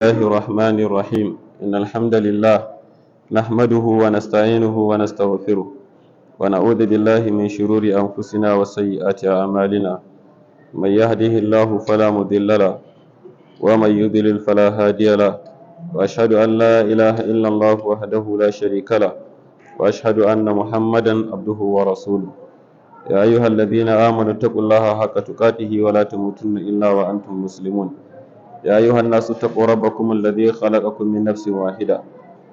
الله الرحمن الرحيم إن الحمد لله نحمده ونستعينه ونستغفره ونعوذ بالله من شرور أنفسنا وسيئات أعمالنا من يهده الله فلا مضل له ومن يضلل فلا هادي له وأشهد أن لا إله إلا الله وحده لا شريك له وأشهد أن محمدا عبده ورسوله يا أيها الذين آمنوا اتقوا الله حق تقاته ولا تموتن إلا وأنتم مسلمون يا أيها الناس اتقوا ربكم الذي خلقكم من نفس واحدة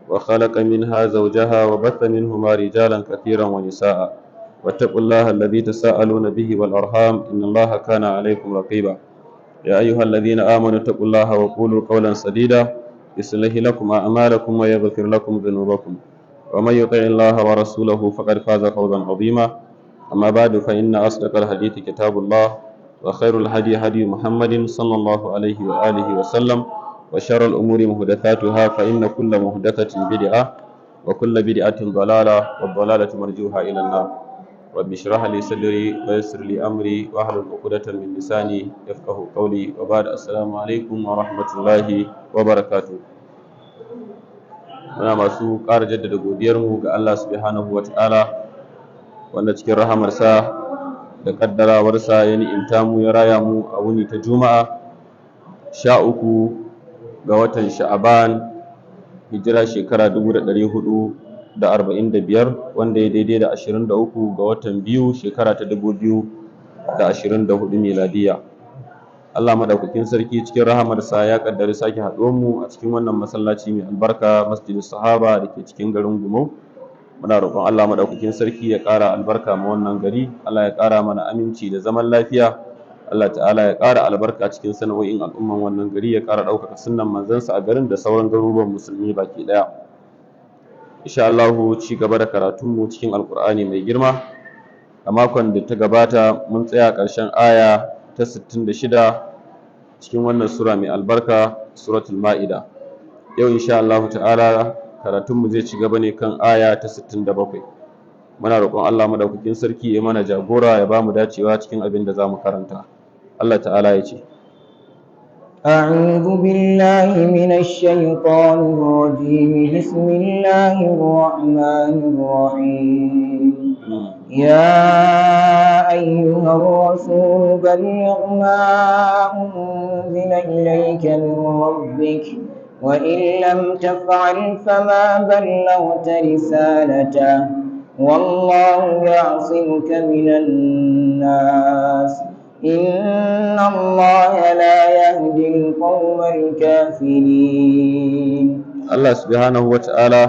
وخلق منها زوجها وبث منهما رجالا كثيرا ونساء واتقوا الله الذي تساءلون به والأرحام إن الله كان عليكم رقيبا يا أيها الذين آمنوا اتقوا الله وقولوا قولا سديدا يصلح لكم أعمالكم ويغفر لكم ذنوبكم ومن يطع الله ورسوله فقد فاز فوزا عظيما أما بعد فإن أصدق الحديث كتاب الله وخير الهدي هدي محمد صلى الله عليه وآله وسلم وشر الأمور محدثاتها فإن كل محدثة بدعة وكل بدعة ضلالة والضلالة مرجوها إلى النار رب اشرح لي صدري ويسر لي أمري واحلل عقدة من لساني يفقهوا قولي وبعد السلام عليكم ورحمة الله وبركاته. muna masu ƙara jaddada godiyarmu ga Allah subhanahu wa ta'ala wanda cikin rahamarsa da kaddarawarsa ya ni'imta mu ya raya mu a wuni ta juma'a 13 ga watan sha'aban hijira shekara 1445 wanda ya daidai da 23 ga watan biyu shekara ta 2024 miladiya. Allah madaukakin sarki cikin rahamarsa ya kaddari sake haɗuwar mu a cikin wannan masallaci mai albarka Masjidus Sahaba da ke cikin garin Gumau. Muna roƙon Allah madaukakin sarki ya ƙara albarka ma wannan gari, Allah ya ƙara mana aminci da zaman lafiya, Allah ta'ala ya ƙara albarka cikin sana'o'in al'umman wannan gari, ya ƙara ɗaukaka sunnan manzansa a garin da sauran garuruwan musulmi baki ɗaya. Insha Allah ci gaba da karatun mu cikin Alƙur'ani mai girma. A makon da ta gabata mun tsaya ƙarshen aya ta 66 cikin wannan sura mai albarka, suratul Ma'ida. Yau insha Allah ta'ala karatunmu zai ci gaba ne kan aya ta 67. Muna roƙon Allah madaukakin sarki ya mana jagora ya bamu dacewa cikin abin da zamu karanta. Allah ta'ala ya ce أعوذ بالله من الشيطان الرجيم بسم الله الرحمن الرحيم يا أيها الرسول بلغ ما أنزل إليك من ربك وإن لم تفعل فما بلغت رسالته والله يعصمك من الناس إن الله لا يهدي القوم الكافرين. Allah subhanahu wa ta'ala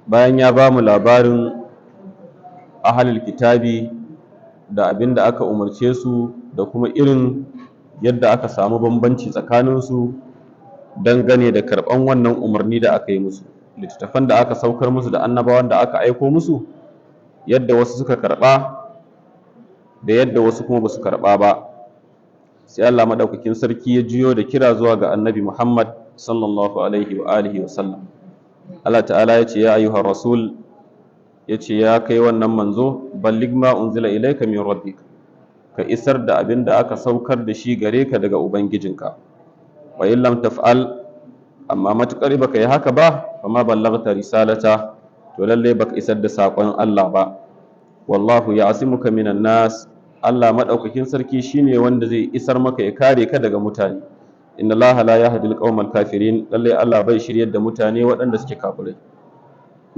bayan ya ba mu labarin ahlul kitabi da abin da aka umarce su da kuma irin yadda aka samu bambanci tsakaninsu dangane da karɓan wannan umarni da aka yi musu, littattafan da aka saukar musu da annabawan da aka aiko musu, yadda wasu suka karɓa da yadda wasu kuma ba su karɓa ba. Sai Allah maɗaukakin sarki ya juyo da kira zuwa ga annabi Muhammad sallallahu alaihi wa alihi wa sallam. Allah ta'ala ya ce ya ayyuhar rasul, ya ce ya kai wannan manzo, balligh ma unzila ilayka min rabbik, ka isar da abin da aka saukar da shi gare ka daga ubangijinka. Wa in lam taf'al, amma matukar baka yi haka ba, fa ma ballaghta risalata, to lalle baka isar da sakon Allah ba. Wallahu ya'simuka minan nas, Allah madaukakin sarki shine wanda zai isar maka ya kare ka daga mutane. Inna Allah la yahdi al-qawmal kafirin, lalle Allah bai shiryar da mutane waɗanda suke kafirai.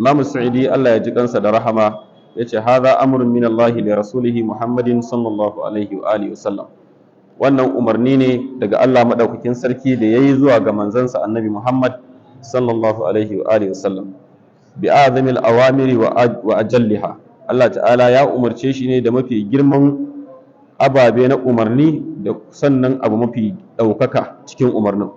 Imam Sa'idi Allah ya ji kansa da rahama yace hadha amrun min Allah li rasulihi Muhammadin sallallahu alaihi wa alihi wasallam. Wannan umarni ne daga Allah madaukakin sarki da yayi zuwa ga manzansa Annabi Muhammad sallallahu alaihi wa alihi wasallam bi azamil awamiri wa ajalliha. Allah ta'ala ya umarce shi ne da mafi girman ababe na umarni da sannan abu mafi ɗaukaka cikin umarnin.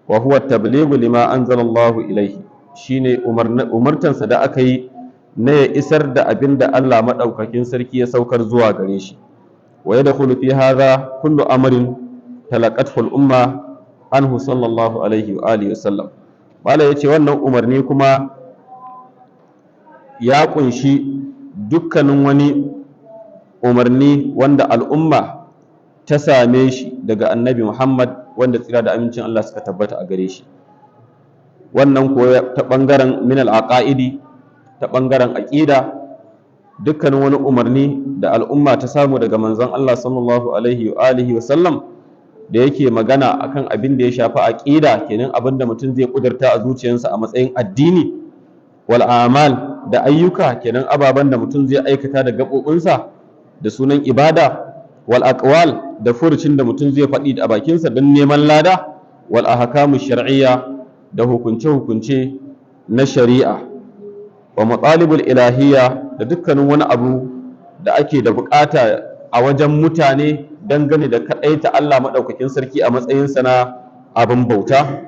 Wa huwa tablighu lima anzalallahu ilaihi, shine umartansa da aka yi na ya isar da abin da Allah maɗaukakin sarki ya saukar zuwa gare shi. Wa yadkhulu fi hadha kullu amrin talaqathu al-umma anhu sallallahu alaihi wa alihi wasallam. Mala yace wannan umarni kuma ya kunshi dukkanin wani umarni wanda al'umma ta same shi daga annabi Muhammad wanda tsira da amincin Allah suka tabbata a gare shi. Wannan ko ta bangaren min al-aqaidi, ta bangaren aqida, dukkanin wani umarni da al'umma ta samu daga manzon Allah sallallahu alaihi wa alihi wa sallam da yake magana akan abin da ya shafi aqida, kenan abin da mutum zai kudurta a zuciyarsa a matsayin addini, wal a'mal da ayyuka, kenan ababen da mutum zai aikata da gabobinsa da sunan ibada, wal aqwal da furucin da mutum zai faɗi a bakinsa don neman lada, wal ahkamu shar'iyya da hukunce-hukunce na shari'a, wa matsalibul ilahiyya da dukkanin wani abu da ake da bukata a wajen mutane dangane da kaɗaita Allah maɗaukakin sarki a matsayinsa na abin bauta.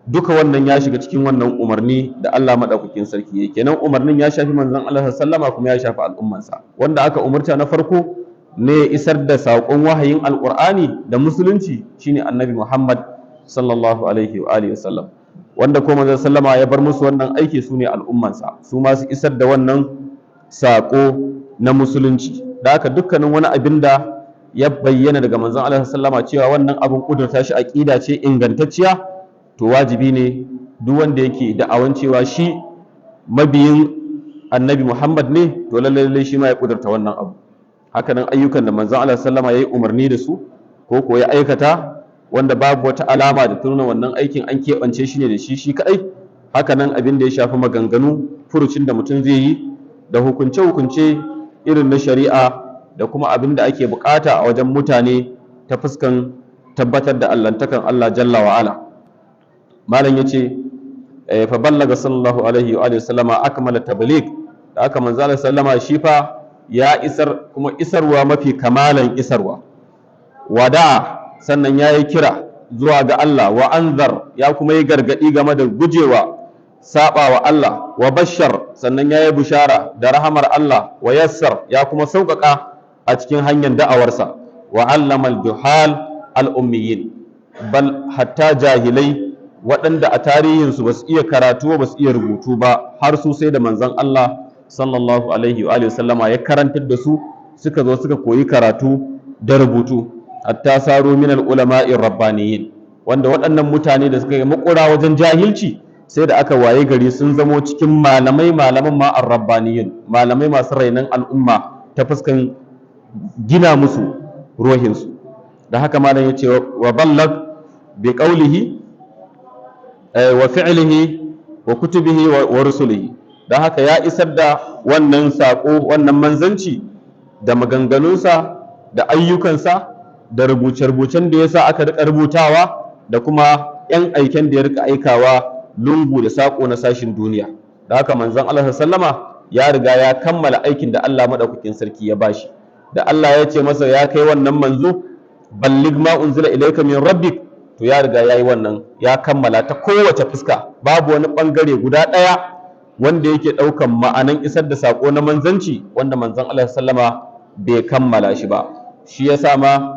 Duka wannan ya shiga cikin wannan umarni da Allah maɗaukakin sarki yake. Kenan umarnin ya shafi manzon Allah sallama kuma ya shafi al'ummansa. Wanda aka umarta na farko ne isar da saƙon wahayin alƙur'ani da musulunci shine annabi Muhammad sallallahu alaihi wa alihi wasallam, wanda ko manzon sallama ya bar musu wannan aiki su ne al'ummansa, su ma su isar da wannan saƙo na musulunci. Da haka dukkanin wani abin da ya bayyana daga manzon Allah sallama cewa wannan abin kudurta shi aqida ce ingantacciya, to wajibi ne duk wanda yake da'awan cewa shi mabiyin annabi Muhammad ne, to lallai shi ma ya kudurta wannan abu. Hakanan ayyukan da manzon Allah sallama ya yi umarni da su ko ya aikata wanda babu wata alama da ta nuna wannan aikin an keɓance shi ne da shi kaɗai. Hakanan abin da ya shafi maganganu, furucin da mutum zai yi, da hukunce-hukunce irin na shari'a, da kuma abin da ake bukata a wajen mutane ta fuskan tabbatar da allantakan Allah jalla wa ala. Malam yace fa ballaga sallallahu alaihi wa sallama akmala tabligh, da aka manzo Allah sallama shi fa ya isar, kuma isarwa mafi kamalan isarwa. Wada sannan ya yi kira zuwa ga Allah, wa anzar ya kuma yi gargaɗi game da gujewa saba wa Allah, wa bashar sannan ya yi bushara da rahamar Allah, wa yassar ya kuma sauƙaƙa a cikin hanyar da'awarsa, wa allama al-juhal al-ummiyin, bal hatta jahilai waɗanda a tarihinsu ba su iya karatu ba su iya rubutu ba, har su sai da manzon Allah sallallahu alaihi wa sallama ya karantar da su, suka zo suka koyi karatu da rubutu, hatta saro min al-ulama'ir rabbaniyin, wanda waɗannan mutane da suka yi makura wajen jahilci sai da aka waye gari sun zamo cikin malaman ma ar-rabbaniyin, malamai masu rainon al'umma ta fuskan gina musu ruhinsu. Da haka malam yace wa ballag bi qawlihi wa fi'lihi wa kutubihi wa rusulihi, da haka ya isar da wannan sako, wannan manzanci da maganganunsa da ayyukansa da rubuce-rubucen da ya sa aka rika rubutawa, da kuma 'yan aiken da ya rika aikawa lungu da saƙo na sashin duniya. Da haka manzon Allah sallama ya riga ya kammala aikin da Allah madaukakin sarki ya bashi. Da Allah ya ce masa ya kai wannan manzo, balligh ma unzila ilayka min rabbik, to ya riga yayi wannan, ya kammala ta kowace fuska. Babu wani bangare guda ɗaya wanda yake ɗaukan ma'anan isar da saƙo na manzanci wanda manzon Allah sallama bai kammala shi ba. Shi yasa ma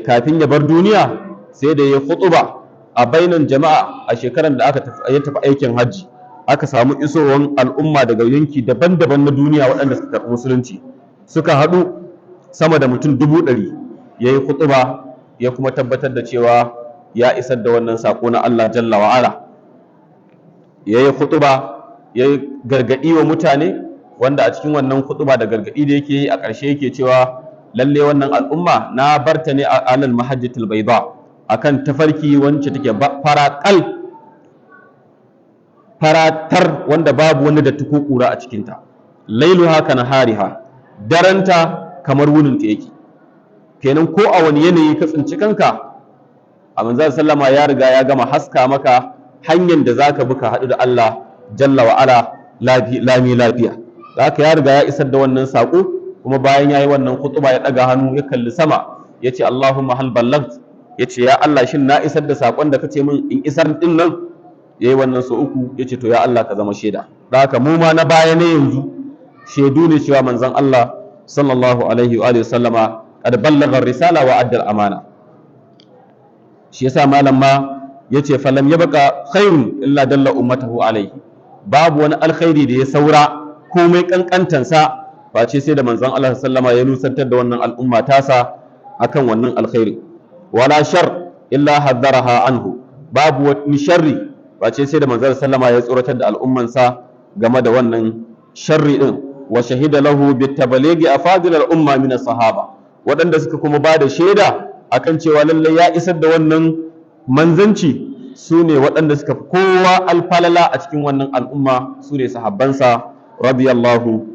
kafin ya bar duniya sai da ya khutuba a bainan jama'a a shekaran da ya tafi aikin hajji. Aka samu isowar al'umma daga yanki daban-daban na duniya waɗanda suka karɓi musulunci, suka haɗu sama da mutum 100,000. Ya yi khutuba ya kuma tabbatar da cewa ya isar da wannan saƙo na Allah jalla wa ala. Ya yi khutuba, ya yi gargaɗi wa mutane, wanda a cikin wannan khutuba da gargaɗi da yake yi a ƙarshe yake cewa lalle wannan al'umma na barta ne a alal mahajjatul bayda, akan tafarki wacce take faratar, wanda babu wani da tuko kura a cikinta. Lailuha kana hariha, daranta kamar wunin ta yake. Kenan ko a wani yanayi ka tsinci kanka, a manzon sallama ya riga ya gama haska maka hanyar da zaka bi ka haɗu da Allah jalla wa ala lami lafiya. Da haka ya riga ya isar da wannan saƙo, kuma bayan yayi wannan khutba ya ɗaga hannu ya kalli sama, yace Allahumma hal ballagt, yace ya Allah shin na isar da saƙon da kace min in isar din nan? Yayi wannan so uku, yace to ya Allah ka zama shaida. Da haka mu ma na baya ne yanzu shaidu ne cewa manzon Allah sallallahu alaihi wa sallama qad ballagha risala wa adda al-amana. Shi yasa malam ma yace falam yabqa khairun illa dalla ummatahu alaihi, babu wani alkhairi da ya saura komai kankantansa face sai da manzon Allah sallama ya nusantar da wannan al'umma tasa akan wannan alkhairi. Wala shar illa haddaraha anhu, babu wani sharri face sai da manzon sallama ya tsoratar da al'ummansa game da wannan sharri din. Wa shahida lahu bitabaligi afadil al-umma min as-sahaba, waɗanda suka kuma ba da shaida akan cewa lallai ya isar da wannan manzanci su ne waɗanda suka fi kowa alfalala a cikin wannan al'umma, su ne sahabbansa radiyallahu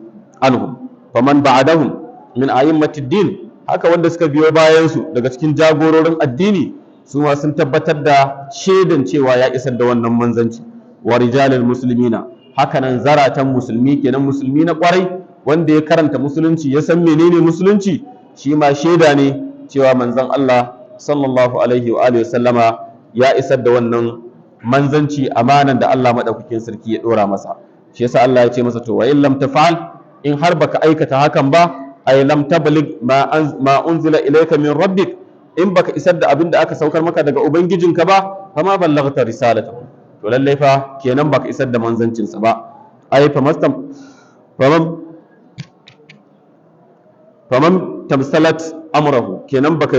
anhum. Faman ba'dahum min a'immatid din, haka wanda suka biyo bayan su daga cikin jagororin addini su ma sun tabbatar da shaidan cewa ya isar da wannan manzanci. Wa rijalul muslimina, haka nan zaratan musulmi, kenan musulmi na kwarai wanda ya karanta musulunci ya san menene musulunci, shi ma shaida ne cewa manzon Allah sallallahu alaihi wa alihi sallama ya isar da wannan manzanci, amanan da Allah madaukakin sarki ya dora masa. Shi yasa Allah ya ce masa to wa in lam tafa'al, in har baka aikata hakan ba, ay lam tablig ma unzila ilayka min rabbik, in baka isar da abin da aka saukar maka daga ubangijinka ba, fama ballaghta risalatahu, to lallai fa kenan baka isar da manzancinsa ba. Ay faman tamsalat amrahu, kenan baka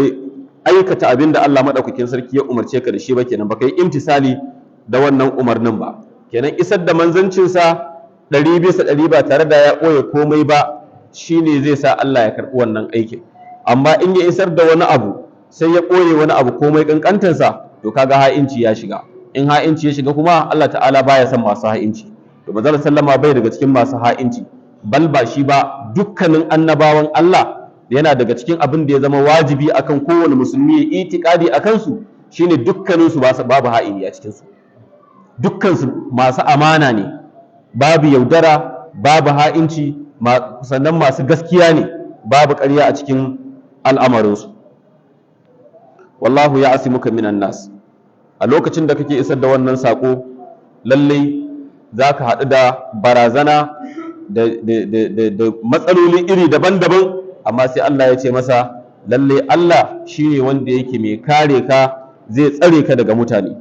aikata abin da Allah madaukakin sarki ya umarce ka da shi ba, kenan baka yi imtisali da wannan umarnin ba. Kenan isar da manzancinsa 100% ba tare da ya ɓoye komai ba shine zai sa Allah ya karɓi wannan aikin. Amma in ya isar da wani abu sai ya ɓoye wani abu komai ƙanƙantarsa, to kaga ha'inci ya shiga. In ha'inci ya shiga kuma Allah ta'ala baya son masu ha'inci. To manzon sallama bai daga cikin masu ha'inci, bal ba shi ba, dukkanin annabawan Allah yana daga cikin abin da ya zama wajibi akan kowane musulmi ya itikadi akan su, shine dukkanin su babu ha'ini a cikin su, dukkan su masu amana ne, babu yaudara, babu ha'inci, sannan masu gaskiya ne, babu ƙarya a cikin al'amarinsu. Wallahu ya asimuka minan nas, a lokacin da kake isar da wannan saƙo lallai za ka haɗu da barazana da matsaloli iri daban-daban, amma sai Allah ya ce masa lallai Allah shine wanda yake mai kare ka, zai tsare ka daga mutane.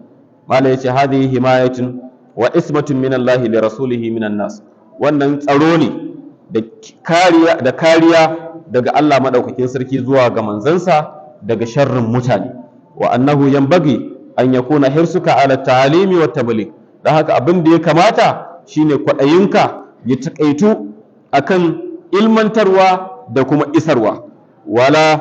Malam ya ce hadhihi himayatun wa ismatun min Allah li rasulihi minan nas, wannan tsaro ne da kariya daga Allah madaukakin sarki zuwa ga manzansa daga sharrin mutane. Wa annahu yanbaghi an yakuna hirsuka ala ta'alimi wa tabligh, dan haka abin da ya kamata shine kwaɗayinka ya takaitu akan ilmantarwa da kuma isarwa. Wala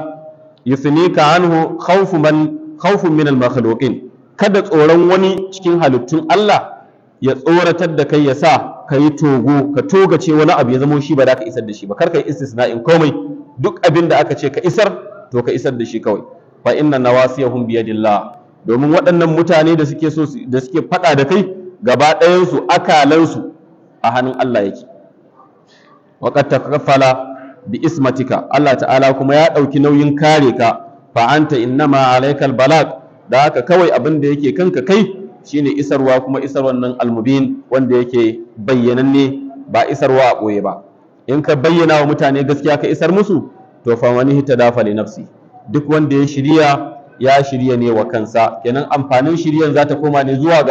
yusnika anhu khawfun min al-makhluqin, kada tsoron wani cikin halittun Allah ya tsoratar da kai ya sa ka yi ka togace wani abu ya zamo shi ba za ka isar da shi ba. Kar ka yi istisna'in komai, duk abin da aka ce ka isar to ka isar da shi kawai. Fa inna nawasiyahum biyadillah, domin waɗannan mutane da suke faɗa da kai gaba ɗayansu akalansu a hannun Allah yake. Wa qad takaffala bi ismatika, Allah ta'ala kuma ya ɗauki nauyin kare ka. Fa anta innama alaikal balag, da haka kawai abin da yake kanka kai shine isarwa, kuma isar wannan almubin wanda yake bayyananne, ba isarwa a ɓoye ba. In ka bayyana wa mutane gaskiya ka isar musu, to fa wani hitada fa li nafsi, duk wanda ya shirya ne wa kansa, kenan amfanin shiryan za ta koma ne zuwa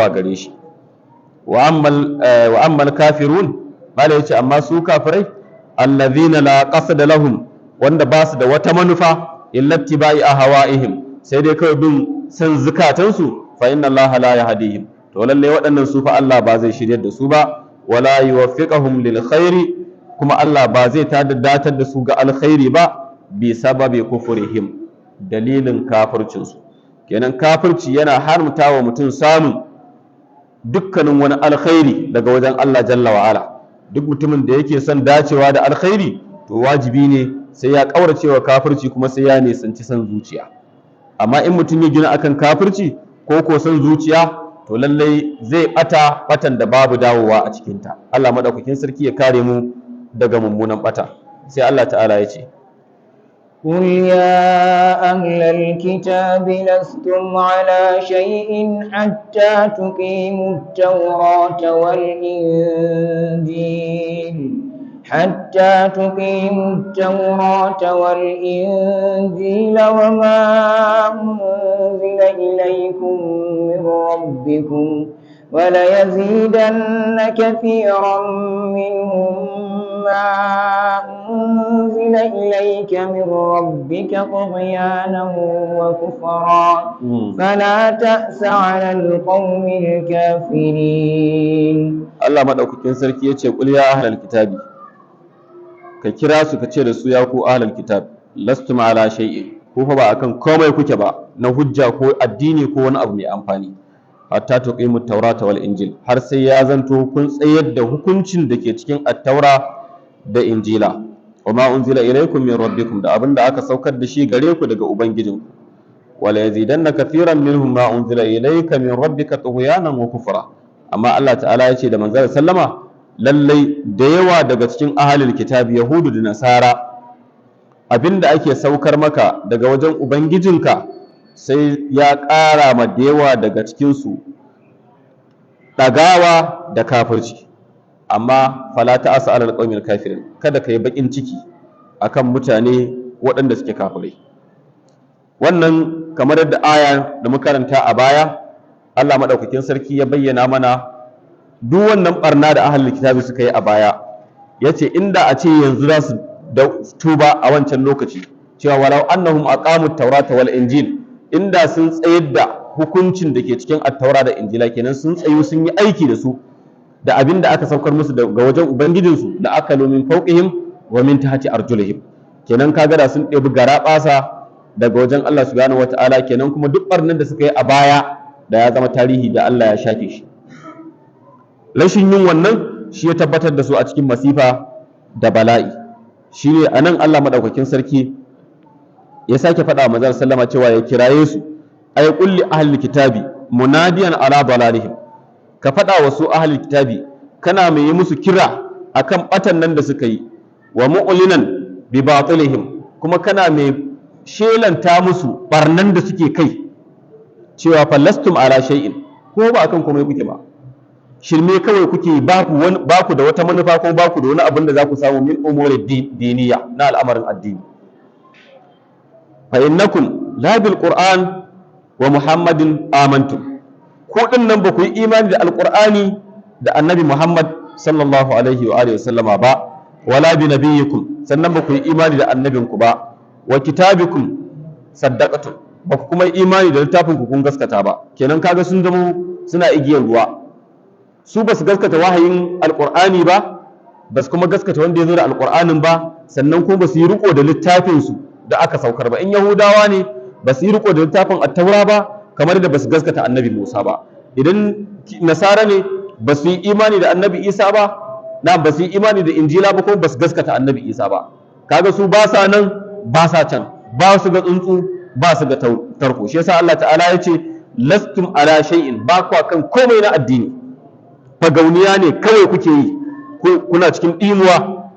gare shi. Wa ammal kafirun, bala yace amma su kafirai, allazina la qasda lahum, wanda ba su da wata manufa illa tibai ahwaihim, sai dai kawai bin san zukatansu, fa inna Allah la yahdihim, to lalle waɗannan su fa Allah ba zai shiryar da su ba. Wala yuwaffiqahum lil khairi, kuma Allah ba zai datar da su ga alkhairi ba, bi sababi kufurihim, dalilin kafircinsu. Kenan kafirci yana haramta wa mutum samun dukkanin wani alkhairi daga wajen Allah jalla wa ala. Duk mutumin da yake son dacewa da alkhairi, to wajibi ne sai ya kaurace wa kafirci, kuma sai ya nisanci son zuciya. Amma in mutum ya gina akan kafirci ko son zuciya, to lallai zai batan da babu dawowa a cikinta. Allah madaukakin sarki ya kare mu daga mummunan bata. Sai Allah ta'ala ya ce, قل يا أهل الكتاب لستم على شيء حتى تقيموا التوراة والإنجيل وما أنزل إليكم من ربكم وليزيدن كثيرا منهم ما أنزل إليك من ربك طغيانا وكفرا فلا تأس على القوم الكافرين. Allah madaukakin sarki yace qul ya ahlal kitabi, ka kira su ka ce da su ya ku ahlal kitab, lastum ala shay'in, ko fa ba akan komai kuke ba na hujja ko addini ko wani abu mai amfani, hatta tuqimut tawrata wal injil, har sai ya zanto kun tsayar da hukuncin da ke cikin at-taura da injila, wa ma unzila ilaykum min rabbikum, da abinda aka saukar da shi gare ku daga ubangijinku, wala yazidanna kathiran minhum ma unzila ilayka min rabbika tughyanan wa kufra. Amma Allah ta'ala ya ce da manzon sallama, lallai da yawa daga cikin ahlul kitabi yahudu da nasara, abinda ake saukar maka daga wajen ubangijinka sai ya ƙara ma da yawa daga cikinsu ɗagawa da kafirci. Amma fala ta'asa alal qaumil kafirin, kada ka yi baƙin ciki akan mutane waɗanda suke kafirai. Wannan kamar yadda aya da muka karanta a baya, Allah maɗaukakin sarki ya bayyana mana duk wannan ɓarna da ahlul kitabi suka yi a baya, yace inda a ce yanzu za su tuba a wancan lokaci, cewa walau annahum aqamut tawrata wal injil, inda sun tsayar da hukuncin da ke cikin at-taura da injila, kenan sun tsayu sun yi aiki da su da abin da aka saukar musu daga wajen ubangijinsu, da akalu min fawqihim wa min tahti arjulihim, kenan kaga da sun ɗebi garaɓasa daga wajen Allah subhanahu wataala, kenan kuma duk ɓarnan da suka yi a baya da ya zama tarihi da Allah ya shafe shi. Rashin yin wannan shi ya tabbatar da su a cikin masifa da bala'i. Shi ne a nan Allah maɗaukakin sarki ya sake faɗa wa manzon sallama cewa ya kiraye su, ay qul li ahli kitabi munadiyan ala dalalihim, ka faɗa wa su ahli kitabi kana mai yi musu kira akan ɓatan nan da suka yi, wa mu'linan bi batilihim, kuma kana mai shelanta musu ɓarnan da suke kai, cewa fallastum ala shay'in, ko ba akan komai kuke ba, shirme kawai kuke, ba ku da wata manufa ko ba ku da wani abin da za ku samu min umuri diniya, na al'amarin addini. Fa innakum la bil qur'an wa muhammadin amantum, ko din nan ba ku yi imani da alqur'ani da annabi muhammad sallallahu alaihi wa alihi wasallama ba, wala bi nabiyyikum, sannan ba ku yi imani da annabinku ba, wa kitabikum saddaqatum, ba ku kuma imani da littafin ku kun gaskata ba. Kenan kaga sun zama suna igiyar ruwa, su ba su gaskata wahayin alqur'ani ba, ba su kuma gaskata wanda ya zo da alqur'anin ba, sannan kuma ba su yi riko da littafin su da aka saukar ba. In yahudawa ne ba su yi riko da littafin at-taura ba, kamar da ba su gaskata annabi Musa ba. Idan nasara ne ba su yi imani da annabi Isa ba, na ba su yi imani da injila ba, kuma ba su gaskata annabi Isa ba. Kaga su ba sa nan ba sa can, ba su ga tsuntsu ba su ga tarko. Shi yasa Allah ta'ala ya ce lastum ala shay'in, ba ku kan komai na addini, fagauniya ne kawai kuke yi, kuna cikin ɗimuwa.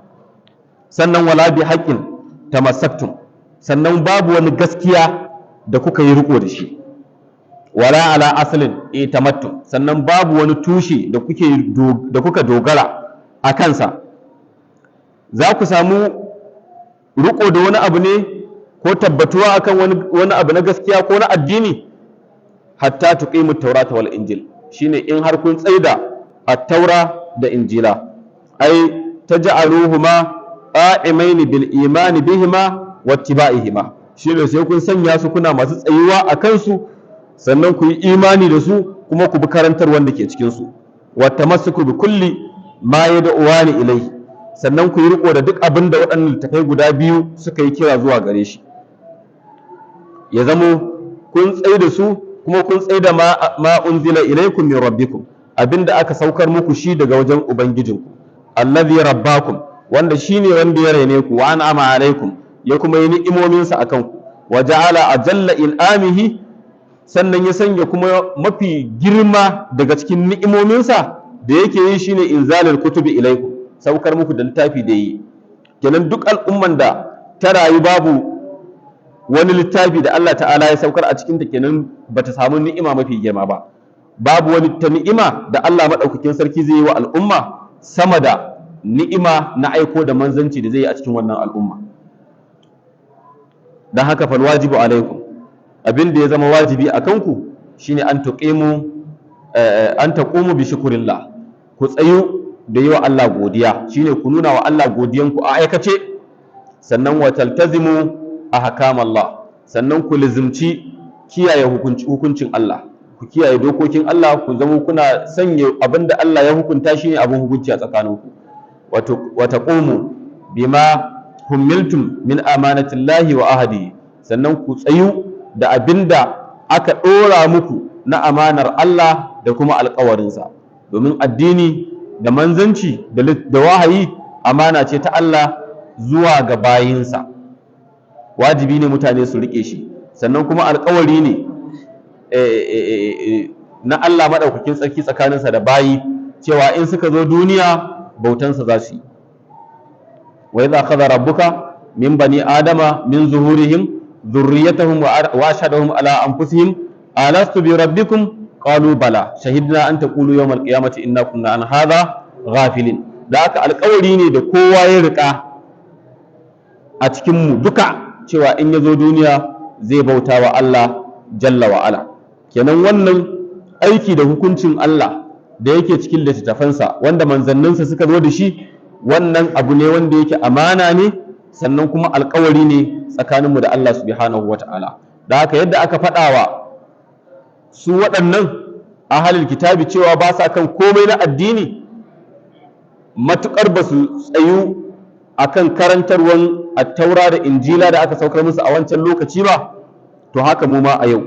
Sannan wala bi haqqin tamassaktum, sannan babu wani gaskiya da kuka yi riko da shi, wala ala aslin itamattum, sannan babu wani tushe da kuka dogara a kansa. Za ku samu riko da wani abu ne ko tabbatuwa akan wani abu na gaskiya ko na addini, hatta tuqimut tawrata wal injil, shine in har kun tsaida at-taura da injila, ai taj'aluhuma qa'imain bil iman bihima wa ittiba'ihima, shine sai kun sanya su kuna masu tsayuwa a kansu, sannan ku yi imani da su kuma ku bi karantar wanda ke cikin su, wa tamassuku bi kulli ma yad'uwani ilayhi, sannan ku yi riko da duk abin da waɗannan littafai guda biyu suka yi kira zuwa gare shi. Ya zamo kun tsaye da su kuma kun tsaye da ma unzila ilaykum min rabbikum, abinda aka saukar muku shi daga wajen ubangijinku, allazi rabbakum, wanda shine wanda ya raine ku, wa an'ama alaikum, ya kuma yi ni'imominsa akan ku, wa ja'ala ajalla in'amihi, sannan ya sanya kuma mafi girma daga cikin ni'imominsa da yake yi shine inzalul kutubi ilaykum, saukar muku da littafi da yi. Kenan duk al'umman da ta rayu babu wani littafi da Allah ta'ala ya saukar a cikinta, kenan bata samu ni'ima mafi girma ba. Babu wani ta ni'ima da Allah maɗaukakin sarki zai yi wa al'umma sama da ni'ima na aiko da manzanci da zai yi a cikin wannan al'umma. Don haka fal wajibu alaikum, abin da ya zama wajibi a kanku shine an tuqimu an taqumu bi shukrillah, ku tsayu da yi wa Allah godiya, shine ku nuna wa Allah godiyanku a aikace. Sannan wa taltazimu ahkamallah, sannan ku lizimci kiyaye hukuncin Allah, ku kiyaye dokokin Allah, ku zama kuna sanya abinda Allah ya hukunta shine abin hukunci a tsakaninku. Wa taqumu bima humiltum min amanatillahi wa ahdihi, sannan ku tsayu da abinda aka ɗora muku na amanar Allah da kuma alƙawarinsa, domin addini da manzanci da wahayi amana ce ta Allah zuwa ga bayinsa, wajibi ne mutane su riƙe shi. Sannan kuma alƙawari ne na Allah maɗaukakin tsarki tsakaninsa da bayi, cewa in suka zo duniya bautansa za su yi. wa idza akhadha rabbuka min bani adama min zuhurihim dhurriyyatahum wa ashhadahum ala anfusihim alastu bi rabbikum qalu bala shahidna an taqulu yawm alqiyamati inna kunna an hadha ghafilin. Da haka alƙawari ne da kowa ya rika a cikin mu duka, cewa in ya zo duniya zai bauta wa Allah jalla wa ala. Kenan wannan aiki da hukuncin Allah da yake cikin littattafansa wanda manzanninsa suka zo da shi, wannan abu ne wanda yake amana ne, sannan kuma alƙawari ne tsakaninmu da Allah subhanahu wa ta'ala. Da haka yadda aka faɗawa su waɗannan ahalul kitabi cewa ba sa kan komai na addini, matuƙar ba su tsayu akan karantarwan attaura da injila da aka saukar musu a wancan lokaci ba, to haka mu ma a yau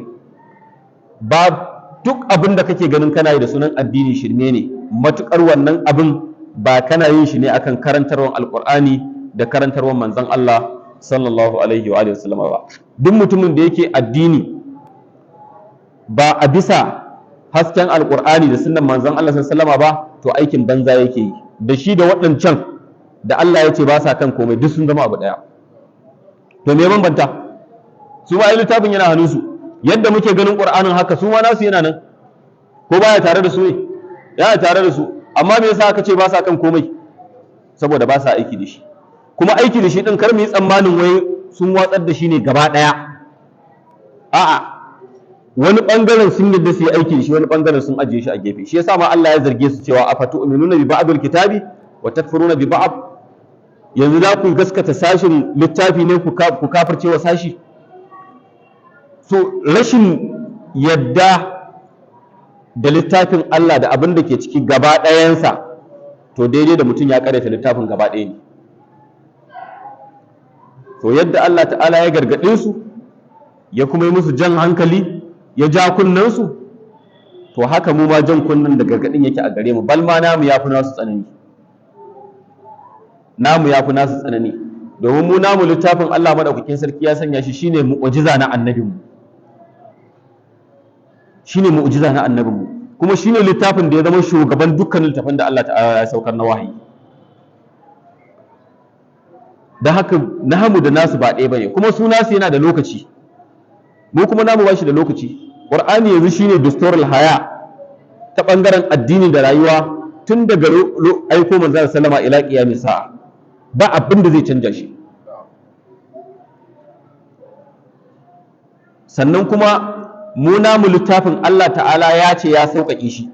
ba duk abin da kake ganin kana yi da sunan addini shirme ne, matuƙar wannan abin ba kana yin shi ne akan karantarwan alƙur'ani da karantarwan manzon Allah sallallahu alaihi wa sallam ba. Duk mutumin da yake addini ba a bisa hasken alƙur'ani da sunnan manzon Allah sallallahu alaihi ba, to aikin banza yake yi. Da shi da waɗancan da Allah ya ce ba sa kan komai duk sun zama abu ɗaya. To me bambanta? Su ma littafin yana hannunsu, yadda muke ganin ƙur'anin haka su ma nasu yana nan, ko baya tare da su ne? Yana tare da su, amma me yasa aka ce ba sa kan komai? Saboda ba sa aiki da shi. Kuma aiki da shi ɗin kar mu yi tsammanin wai sun watsar da shi ne gaba ɗaya. A'a, wani ɓangaren sun yadda su yi aiki da shi, wani ɓangaren sun ajiye shi a gefe. Shi yasa ma Allah ya zarge su cewa afatu'minuna bi ba'dil kitabi wa takfuruna bi ba'd. Yanzu za ku gaskata sashin littafi ne ku kafirce wa sashi? So rashin yadda da littafin Allah da abin da ke ciki gaba ɗayansa, to daidai da mutum ya karyata littafin gaba ɗaya ne. To yadda Allah ta'ala ya gargaɗe su, ya kuma yi musu jan hankali, ya ja kunnensu, to haka mu ma jan kunnen da gargaɗin yake a gare mu, bal ma namu ya fi nasu tsanani. Namu ya fi nasu tsanani, domin mu namu littafin Allah maɗaukakin sarki ya sanya shi shine mu'ujiza na annabinmu. Shine mu'ujiza na annabinmu, kuma shine littafin da ya zama shugaban dukkan littafin da Allah ta'ala ya saukar na wahayi. Da haka namu da nasu ba ɗaya bane, kuma su nasu yana da lokaci, mu kuma namu ba shi da lokaci. Qur'ani yanzu shine dasturul haya ta bangaren addini da rayuwa, tun daga aiko manzon sallama ila qiyamis sa'a, ba abin da zai canja shi. Sannan kuma mu namu littafin Allah ta'ala ya ce ya sauƙaƙe shi.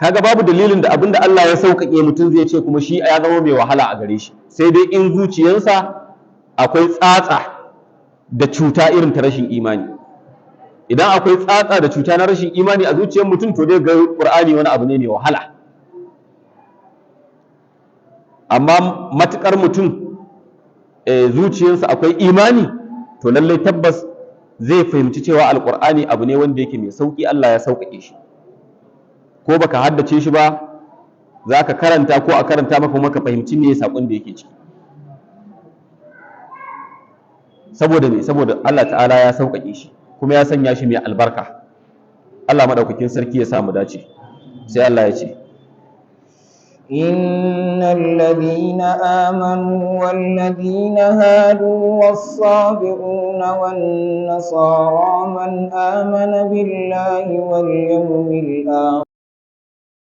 Kaga babu dalilin da abinda Allah ya sauƙaƙe mutum zai ce kuma shi ya zama mai wahala a gare shi, sai dai in zuciyarsa akwai tsatsa da cuta irin ta rashin imani. Idan akwai tsatsa da cuta na rashin imani a zuciyar mutum, to dai ga Qur'ani wani abu ne mai wahala. Amma matukar mutum zuciyarsa akwai imani, to lallai tabbas zai fahimci cewa alƙur'ani abu ne wanda yake mai sauƙi, Allah ya sauƙaƙe shi. Ko baka haddace shi ba, za ka karanta ko a karanta maka kuma ka fahimci me saƙon da yake ciki. Saboda me? Saboda Allah ta'ala ya sauƙaƙe shi kuma ya sanya shi mai albarka. Allah maɗaukakin sarki ya samu dace. Sai Allah ya ce, إن الذين آمنوا والذين هادوا والصابئون والنصارى من آمن بالله واليوم الآخر